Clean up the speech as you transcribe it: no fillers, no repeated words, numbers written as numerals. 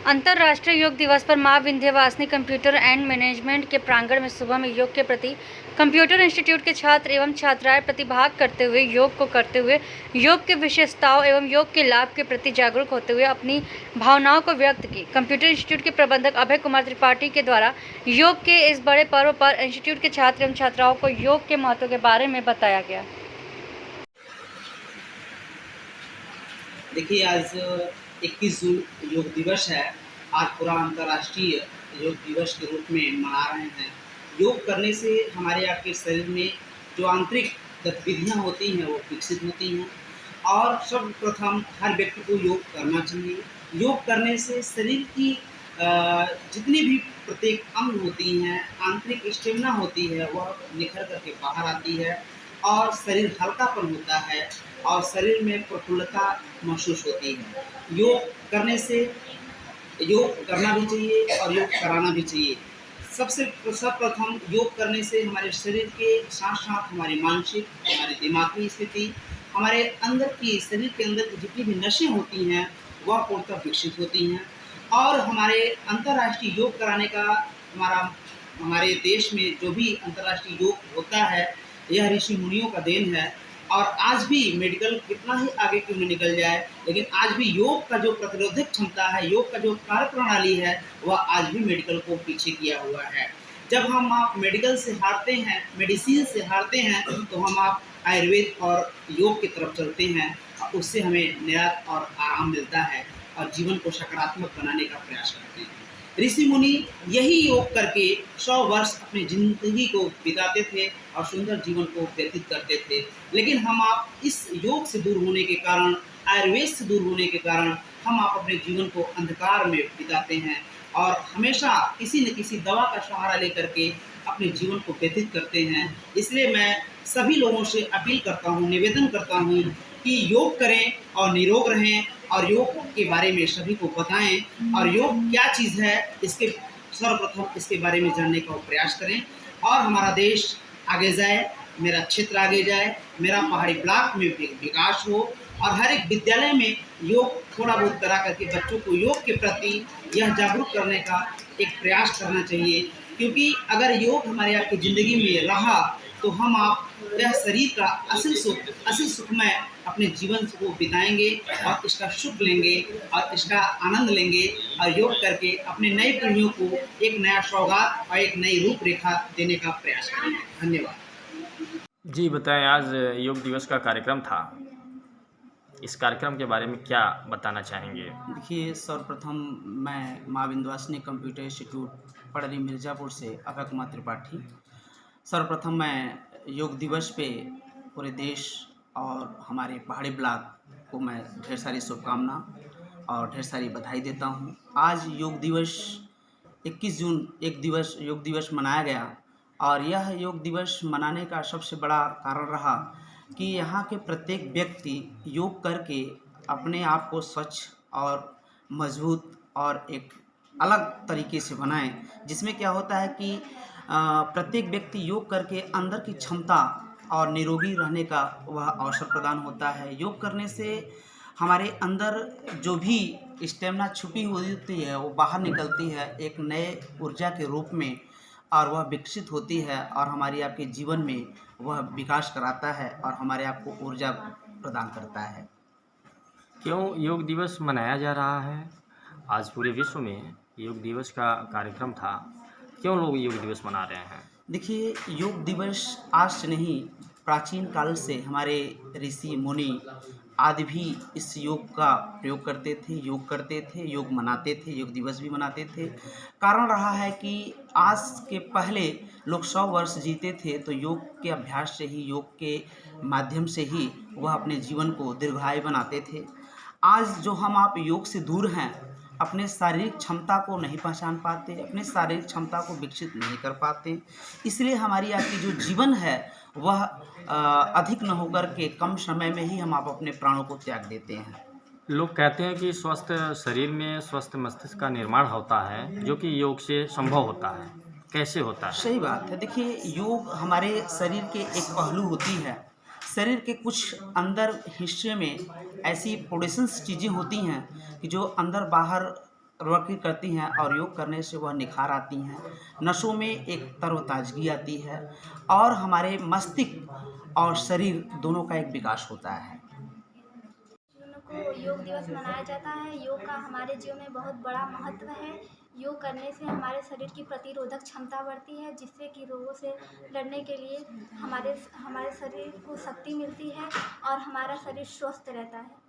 अंतर्राष्ट्रीय योग दिवस पर मां विंध्यवासिनी कंप्यूटर एंड मैनेजमेंट के प्रांगण में सुबह में योग के प्रति कंप्यूटर इंस्टीट्यूट के छात्र एवं छात्राएं प्रतिभाग करते हुए योग को करते हुए योग के विशेषताओं एवं योग के लाभ के प्रति जागरूक होते हुए अपनी भावनाओं को व्यक्त की। कंप्यूटर इंस्टीट्यूट के प्रबंधक अभय कुमार त्रिपाठी के द्वारा योग के इस बड़े पर्व पर इंस्टीट्यूट के छात्र एवं छात्राओं को योग के महत्व के बारे में बताया गया। देखिए, आज 21 जून योग दिवस है। आज पूरा अंतर्राष्ट्रीय योग दिवस के रूप में मना रहे हैं। योग करने से हमारे आपके शरीर में जो आंतरिक गतिविधियाँ होती हैं वो विकसित होती हैं और सर्वप्रथम हर व्यक्ति को योग करना चाहिए। योग करने से शरीर की जितनी भी प्रत्येक अंग होती हैं, आंतरिक स्टेमिना होती है, वह निखर करके बाहर आती है और शरीर हल्कापन होता है और शरीर में प्रफुल्लता महसूस होती है। योग करने से योग करना भी चाहिए और योग कराना भी चाहिए। सर्वप्रथम योग करने से हमारे शरीर के साथ साथ हमारी मानसिक, हमारी दिमागी स्थिति, हमारे अंदर की शरीर के अंदर की जितनी भी नसें होती हैं वह पूर्णतः विकसित होती हैं और हमारे अंतर्राष्ट्रीय योग कराने का हमारे देश में जो भी अंतर्राष्ट्रीय योग होता है यह ऋषि मुनियों का देन है। और आज भी मेडिकल कितना ही आगे क्यों न निकल जाए, लेकिन आज भी योग का जो प्रतिरोधक क्षमता है, योग का जो कार्य प्रणाली है, वह आज भी मेडिकल को पीछे किया हुआ है। जब हम आप मेडिकल से हारते हैं, मेडिसिन से हारते हैं, तो हम आप आयुर्वेद और योग की तरफ चलते हैं और उससे हमें निराश और आराम मिलता है और जीवन को सकारात्मक बनाने का प्रयास करते हैं। ऋषि मुनि यही योग करके 100 वर्ष अपनी जिंदगी को बिताते थे और सुंदर जीवन को व्यतीत करते थे। लेकिन हम आप इस योग से दूर होने के कारण, आयुर्वेद से दूर होने के कारण हम आप अपने जीवन को अंधकार में बिताते हैं और हमेशा किसी न किसी दवा का सहारा लेकर के अपने जीवन को व्यतीत करते हैं। इसलिए मैं सभी लोगों से अपील करता हूँ, निवेदन करता हूँ कि योग करें और निरोग रहें और योग के बारे में सभी को बताएं और योग क्या चीज़ है इसके सर्वप्रथम इसके बारे में जानने का प्रयास करें और हमारा देश आगे जाए, मेरा क्षेत्र आगे जाए, मेरा पहाड़ी ब्लॉक में विकास हो और हर एक विद्यालय में योग थोड़ा बहुत करा करके बच्चों को योग के प्रति यह जागरूक करने का एक प्रयास करना चाहिए। क्योंकि अगर योग हमारे आपकी ज़िंदगी में रहा तो हम आप यह शरीर का असल सुखमय अपने जीवन को बिताएंगे और इसका सुख लेंगे और इसका आनंद लेंगे और योग करके अपने नई पीढ़ियों को एक नया सौगात और एक नई रूपरेखा देने का प्रयास करेंगे। धन्यवाद। जी बताएं, आज योग दिवस का कार्यक्रम था, इस कार्यक्रम के बारे में क्या बताना चाहेंगे? देखिए, सर्वप्रथम मैं मां विंध्यवासिनी कंप्यूटर इंस्टीट्यूट पड़री मिर्ज़ापुर से अभय कुमार त्रिपाठी। सर्वप्रथम मैं योग दिवस पे पूरे देश और हमारे पहाड़ी ब्लॉक को मैं ढेर सारी शुभकामना और ढेर सारी बधाई देता हूँ। आज योग दिवस 21 जून योग दिवस मनाया गया और यह योग दिवस मनाने का सबसे बड़ा कारण रहा कि यहाँ के प्रत्येक व्यक्ति योग करके अपने आप को स्वच्छ और मजबूत और एक अलग तरीके से बनाएं, जिसमें क्या होता है कि प्रत्येक व्यक्ति योग करके अंदर की क्षमता और निरोगी रहने का वह अवसर प्रदान होता है। योग करने से हमारे अंदर जो भी स्टेमिना छुपी हुई होती है वो बाहर निकलती है एक नए ऊर्जा के रूप में और वह विकसित होती है और हमारी आपके जीवन में वह विकास कराता है और हमारे आपको ऊर्जा प्रदान करता है। क्यों योग दिवस मनाया जा रहा है? आज पूरे विश्व में योग दिवस का कार्यक्रम था, क्यों लोग योग दिवस मना रहे हैं? देखिए, योग दिवस आज से नहीं, प्राचीन काल से हमारे ऋषि मुनि आदि भी इस योग का प्रयोग करते थे, योग करते थे, योग मनाते थे, योग दिवस भी मनाते थे। कारण रहा है कि आज के पहले लोग 100 वर्ष जीते थे तो योग के अभ्यास से ही, योग के माध्यम से ही वह अपने जीवन को दीर्घायु बनाते थे। आज जो हम आप योग से दूर हैं, अपने शारीरिक क्षमता को नहीं पहचान पाते, अपने शारीरिक क्षमता को विकसित नहीं कर पाते, इसलिए हमारी आपकी जो जीवन है वह अधिक न होकर के कम समय में ही हम आप अपने प्राणों को त्याग देते हैं। लोग कहते हैं कि स्वस्थ शरीर में स्वस्थ मस्तिष्क का निर्माण होता है, जो कि योग से संभव होता है। कैसे होता है? सही बात है। देखिए, योग हमारे शरीर के एक पहलू होती है। शरीर के कुछ अंदर हिस्से में ऐसी पोर्शंस चीज़ें होती हैं कि जो अंदर बाहर तरक्की करती हैं और योग करने से वह निखार आती हैं, नसों में एक तरोताज़गी आती है और हमारे मस्तिष्क और शरीर दोनों का एक विकास होता है। दोनों को योग दिवस मनाया जाता है। योग का हमारे जीवन में बहुत बड़ा महत्व है। योग करने से हमारे शरीर की प्रतिरोधक क्षमता बढ़ती है, जिससे कि रोगों से लड़ने के लिए हमारे शरीर को शक्ति मिलती है और हमारा शरीर स्वस्थ रहता है।